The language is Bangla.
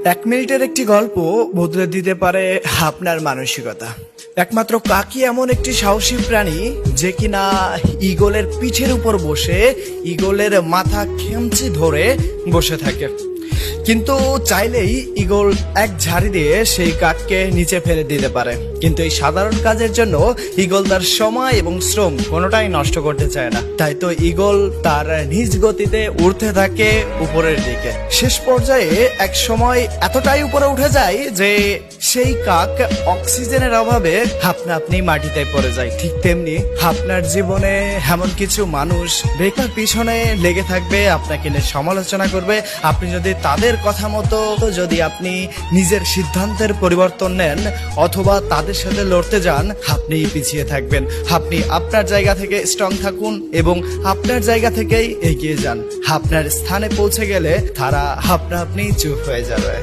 এক মিনিটের একটি গল্প বদলে দিতে পারে আপনার মানসিকতা। একমাত্র কাকই এমন একটি সাহসী প্রাণী যে কিনা ঈগলের পিঠের উপর বসে ঈগলের মাথা খেমচি ধরে বসে থাকে, কিন্তু চাইলেই ঈগল এক ঝাড়ি দিয়ে সেই কাককে নিচে ফেলে দিতে পারে। কিন্তু এই সাধারণ কাজের জন্য ঈগল তার সময় এবং শ্রম কোনোটাই নষ্ট করতে চায় না। তাই তো ঈগল তার নিজ গতিতে উড়তে থাকে উপরের দিকে। শেষ পর্যায়ে এক সময় এতটাই উপরে উঠে যায় যে সেই কাক অক্সিজেনের অভাবে আপনা আপনি মাটিতে পড়ে যায়। ঠিক তেমনি আপনার জীবনে এমন কিছু মানুষ বেকার পিছনে লেগে থাকবে, আপনাকে নিয়ে সমালোচনা করবে। আপনি যদি তাদের কথা মতো যদি আপনি নিজের সিদ্ধান্তের পরিবর্তন নেন অথবা তাদের সাথে লড়তে যান, আপনি পিছিয়ে থাকবেন। আপনি আপনার জায়গা থেকে স্ট্রং থাকুন এবং আপনার জায়গা থেকেই এগিয়ে যান। আপনার স্থানে পৌঁছে গেলে তারা আপনা আপনি চুপ হয়ে যাবে।